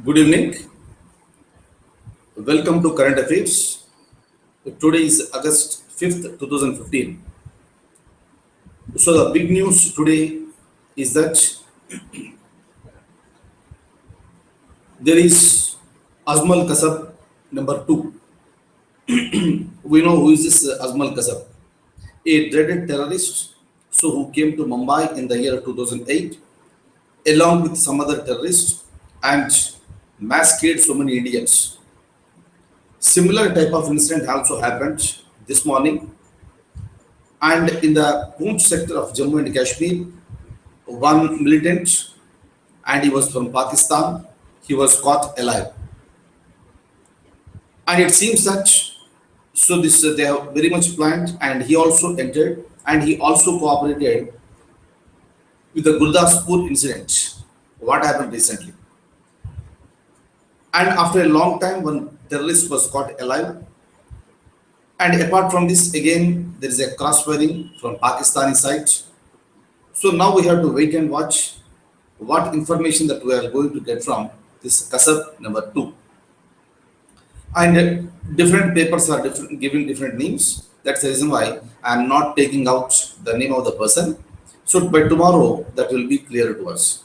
Good evening. Welcome to Current Affairs. Today is August 5th, 2015. So the big news today is that there is Azmal Kasab number 2. We know who is this Azmal Kasab, a dreaded terrorist who came to Mumbai in the year 2008 along with some other terrorists and massacred so many Indians. Similar type of incident also happened this morning, and in the Poonch sector of Jammu and Kashmir, one militant, and he was from Pakistan, he was caught alive. And it seems that this they have very much planned, and he also entered and he also cooperated with the Gurdaspur incident. What happened recently? And after a long time, one terrorist was caught alive. And apart from this, again, there is a cross-firing from Pakistani side. So now we have to wait and watch what information that we are going to get from this Kasab number 2. And different papers are giving different names. That's the reason why I am not taking out the name of the person. So by tomorrow, that will be clear to us.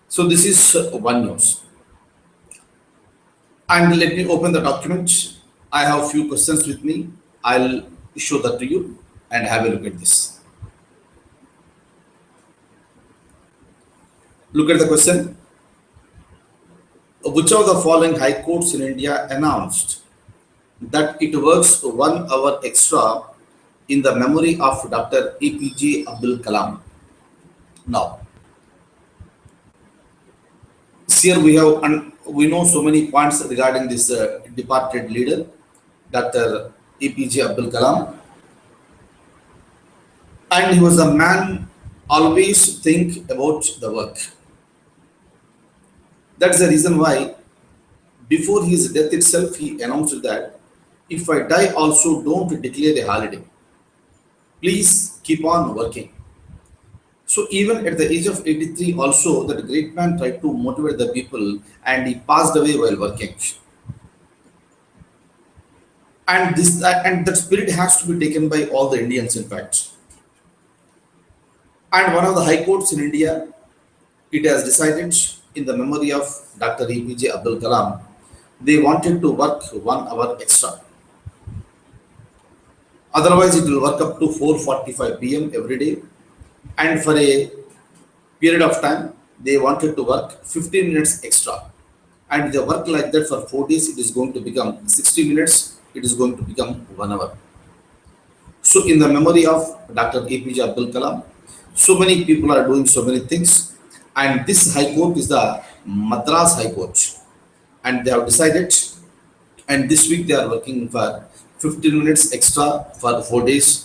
So this is one news. And let me open the document. I have a few questions with me. I'll show that to you and have a look at this. Look at the question. Which of the following high courts in India announced that it works 1 hour extra in the memory of Dr. APJ Abdul Kalam? Now, here we know so many points regarding this departed leader, Dr. APJ Abdul Kalam, and he was a man always think about the work. That's the reason why before his death itself he announced that if I die also don't declare a holiday. Please keep on working. So even at the age of 83 also that great man tried to motivate the people and he passed away while working. And that spirit has to be taken by all the Indians in fact. And one of the high courts in India, it has decided in the memory of Dr. APJ Abdul Kalam, they wanted to work 1 hour extra. Otherwise, it will work up to 4:45 p.m. every day. And for a period of time, they wanted to work 15 minutes extra. And they work like that for 4 days, it is going to become 60 minutes, it is going to become 1 hour. So in the memory of Dr. APJ Abdul Kalam, so many people are doing so many things. And this High Court is the Madras High Court. And they have decided, and this week they are working for 15 minutes extra for 4 days.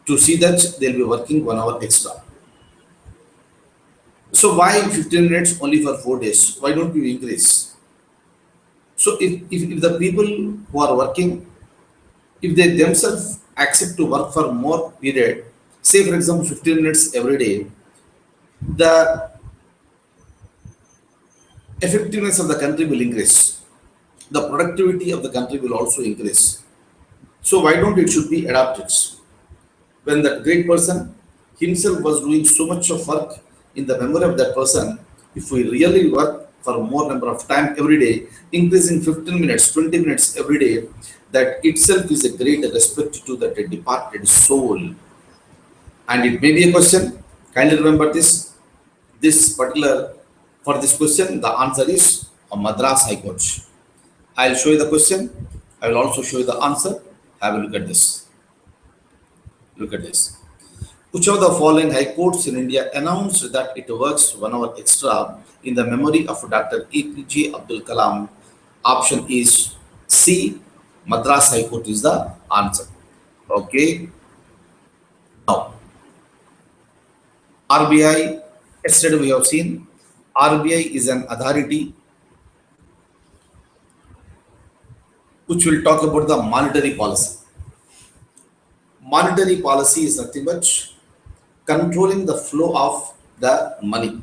To see that they'll be working 1 hour extra. So why 15 minutes only for 4 days? Why don't you increase? So if the people who are working, if they themselves accept to work for more period, say for example 15 minutes every day, the effectiveness of the country will increase. The productivity of the country will also increase. So why don't it should be adapted? When that great person himself was doing so much of work in the memory of that person, if we really work for more number of time every day, increasing 15 minutes, 20 minutes every day, that itself is a great respect to that departed soul. And it may be a question, kindly remember this particular, for this question, the answer is a Madras High Court. I'll show you the question, I will also show you the answer. Have a look at this. Look at this. Which of the following high courts in India announced that it works 1 hour extra in the memory of Dr. APJ Abdul Kalam? Option is C. Madras High Court is the answer. Okay. Now, RBI, yesterday we have seen RBI is an authority which will talk about the monetary policy. Monetary policy is nothing but controlling the flow of the money,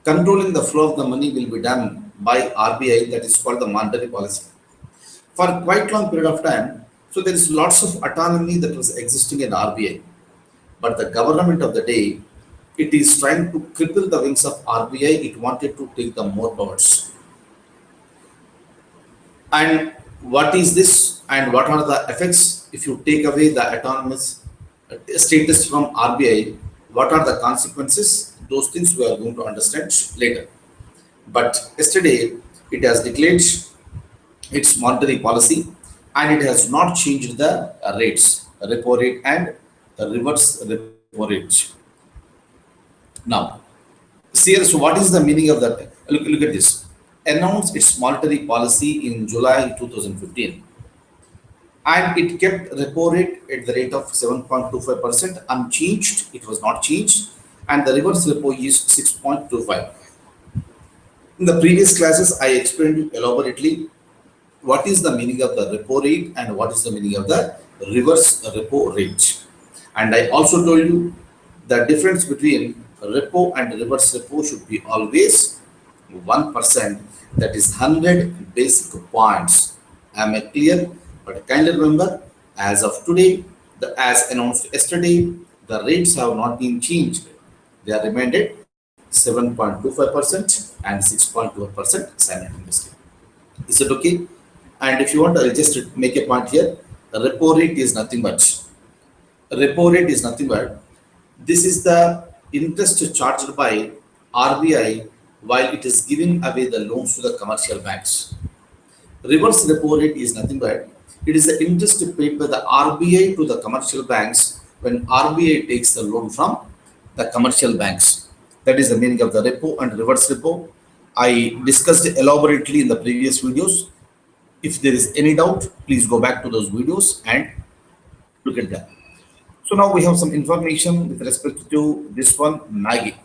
Controlling the flow of the money will be done by RBI, that is called the monetary policy. For quite long period of time, so there is lots of autonomy that was existing in RBI. But the government of the day, it is trying to cripple the wings of RBI. It wanted to take the more powers. And what is this and what are the effects if you take away the autonomous status from RBI? What are the consequences? Those things we are going to understand later. But yesterday it has declared its monetary policy and it has not changed the rates, repo rate and reverse repo rate. Now, see, so what is the meaning of that? Look at this. Announced its monetary policy in July 2015 and it kept repo rate at the rate of 7.25% unchanged. It was not changed, and the reverse repo is 6.25. In the previous classes, I explained elaborately what is the meaning of the repo rate and what is the meaning of the reverse repo rate. And I also told you the difference between repo and reverse repo should be always 1%, that is 100 basic points. Am I clear? But kindly remember, as of today, as announced yesterday, the rates have not been changed. They are remained at 7.25% and 6.2% simultaneously. Is it okay? And if you want, I'll just make a point here. The repo rate is nothing but this is the interest charged by RBI while it is giving away the loans to the commercial banks. Reverse repo rate is nothing but it is the interest paid by the RBI to the commercial banks when RBI takes the loan from the commercial banks. That is the meaning of the repo and reverse repo. I discussed elaborately in the previous videos. If there is any doubt, please go back to those videos and look at that. So now we have some information with respect to this one, Maggi.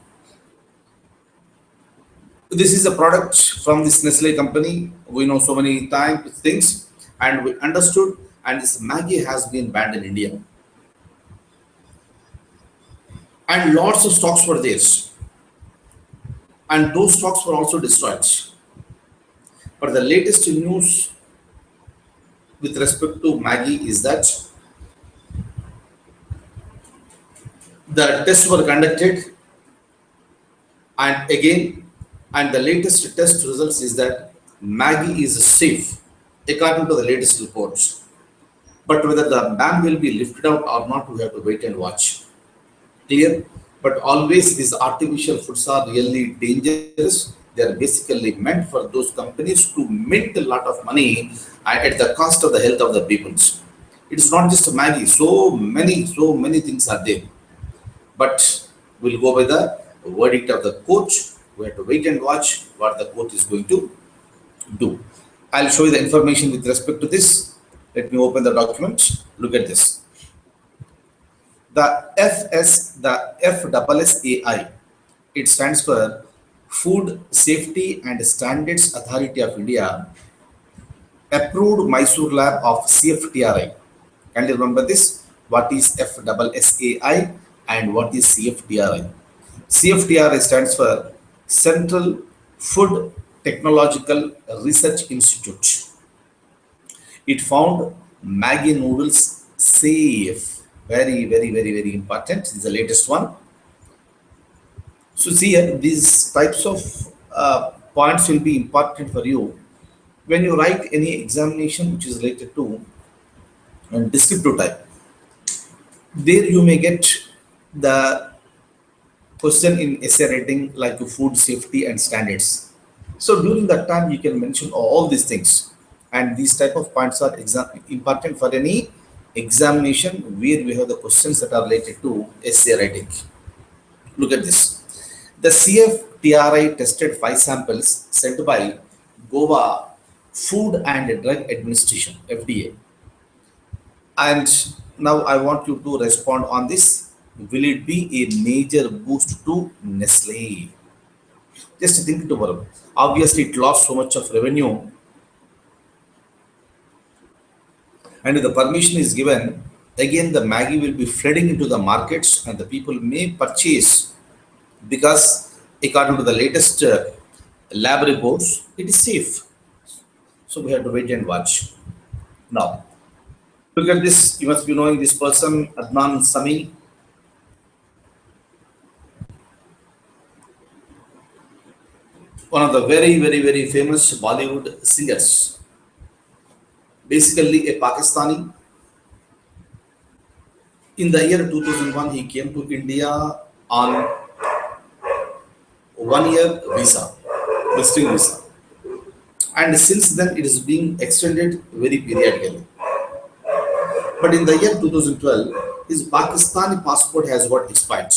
This is a product from this Nestle company. We know so many things and we understood, and this Maggi has been banned in India. And lots of stocks were there. And those stocks were also destroyed. But the latest news with respect to Maggi is that the tests were conducted and again, and the latest test results is that Maggi is safe according to the latest reports. But whether the ban will be lifted out or not, we have to wait and watch. Clear? But always these artificial foods are really dangerous. They are basically meant for those companies to mint a lot of money at the cost of the health of the people. It is not just Maggi. So many things are there. But we'll go by the verdict of the court. We have to wait and watch what the court is going to do. I'll show you the information with respect to this. Let me open the document. Look at this. The FSSAI, it stands for Food Safety and Standards Authority of India, approved Mysore lab of CFTRI. Can you remember this? What is FSSAI and what is CFTRI? CFTRI stands for Central Food Technological Research Institute. It found Maggi noodles safe. Very important. This is the latest one. So see here, these types of points will be important for you when you write any examination which is related to descriptive type. There you may get the question in essay writing like food safety and standards. So during that time you can mention all these things, and these type of points are important for any examination where we have the questions that are related to essay writing. Look at this. The CFTRI tested 5 samples sent by Goa Food and Drug Administration, FDA. And now I want you to respond on this. Will it be a major boost to Nestle? Just think it over. Obviously, it lost so much of revenue. And if the permission is given, again the Maggi will be flooding into the markets and the people may purchase, because According to the latest lab reports, it is safe. So we have to wait and watch. Now, look at this. You must be knowing this person, Adnan Sami, one of the very famous Bollywood singers. Basically, a Pakistani. In the year 2001, he came to India on 1 year visa, visiting visa. And since then, it is being extended very periodically. But in the year 2012, his Pakistani passport has got expired.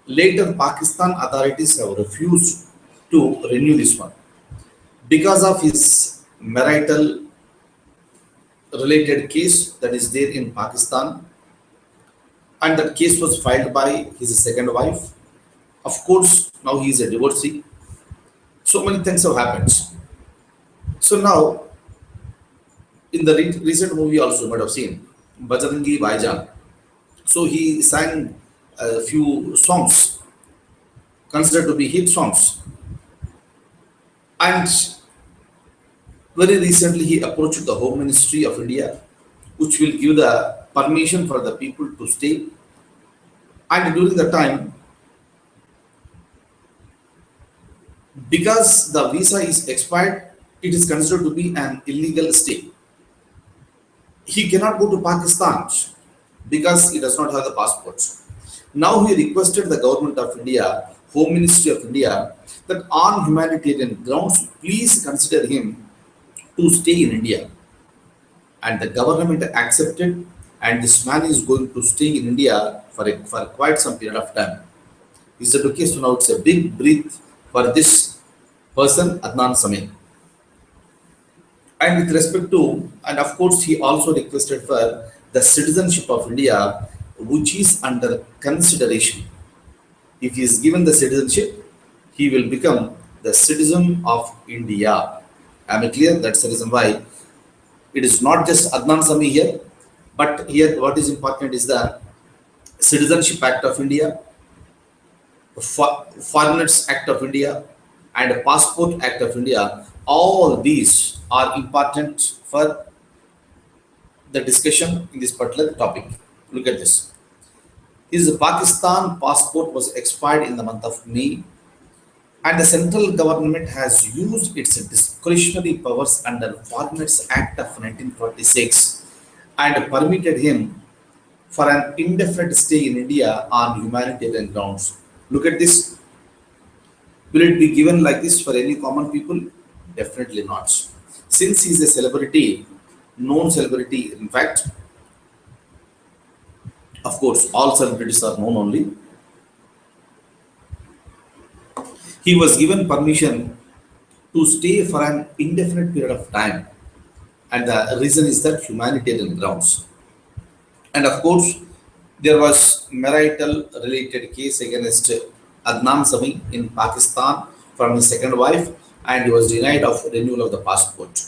Later, Pakistan authorities have refused to renew this one because of his marital related case that is there in Pakistan, and that case was filed by his second wife. Of course, now he is a divorcee. So many things have happened. So now, in the recent movie also you might have seen Bajrangi Bhaijaan. So he sang a few songs considered to be hit songs, and very recently he approached the Home Ministry of India, which will give the permission for the people to stay. And during the time, because the visa is expired, it is considered to be an illegal stay. He cannot go to Pakistan because he does not have the passport. Now he requested the government of India, Home Ministry of India, that on humanitarian grounds, please consider him to stay in India. And the government accepted, and this man is going to stay in India for quite some period of time. Is that okay? So now it's a big breath for this person, Adnan Sami. And with respect to, and of course, he also requested for the citizenship of India, which is under consideration. If he is given the citizenship, he will become the citizen of India. Am I clear? That's the reason why it is not just Adnan Sami here, but here what is important is the Citizenship Act of India, Foreigners Act of India, and Passport Act of India. All these are important for the discussion in this particular topic. Look at this. His Pakistan passport was expired in the month of May, and the central government has used its discretionary powers under Foreigners Act of 1946 and permitted him for an indefinite stay in India on humanitarian grounds. Look at this. Will it be given like this for any common people? Definitely not. Since he is a celebrity, known celebrity, in fact, of course, all celebrities are known only. He was given permission to stay for an indefinite period of time, and the reason is that humanitarian grounds. And of course, there was marital related case against Adnan Sami in Pakistan from his second wife, and he was denied of renewal of the passport.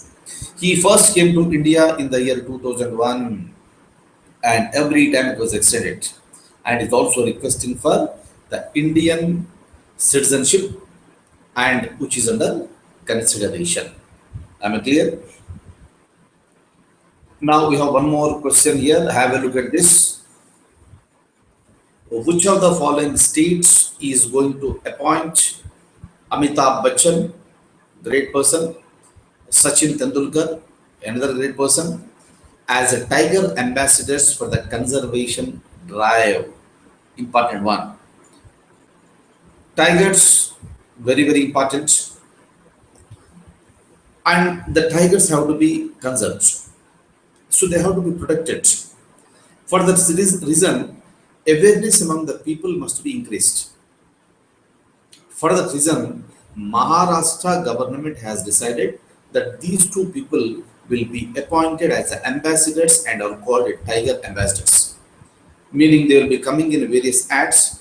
He first came to India in the year 2001, and every time it was extended, and is also requesting for the Indian citizenship, and which is under consideration. Am I clear? Now we have one more question here. Have a look at this. Which of the following states is going to appoint Amitabh Bachchan, great person, Sachin Tendulkar, another great person, as a tiger ambassadors for the conservation drive? Important one. Tigers, very important, and the tigers have to be conserved, so they have to be protected. For that reason, awareness among the people must be increased. For that reason, Maharashtra government has decided that these two people will be appointed as ambassadors and are called tiger ambassadors, meaning they will be coming in various ads.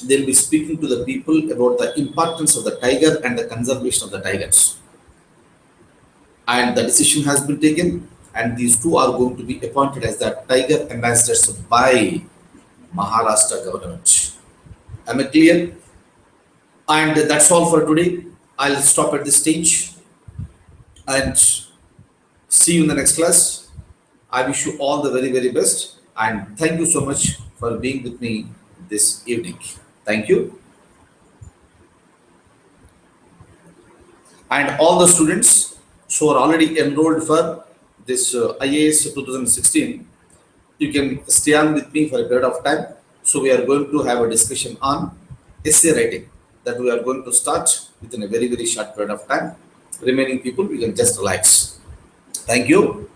They will be speaking to the people about the importance of the tiger and the conservation of the tigers. And the decision has been taken, and these two are going to be appointed as the tiger ambassadors by Maharashtra government. Am I clear? And that's all for today. I'll stop at this stage and see you in the next class. I wish you all the very, very best. And thank you so much for being with me this evening. Thank you. And all the students who are already enrolled for this IAS 2016, you can stay on with me for a period of time. So we are going to have a discussion on essay writing that we are going to start within a very, very short period of time. Remaining people, we can just relax. Thank you.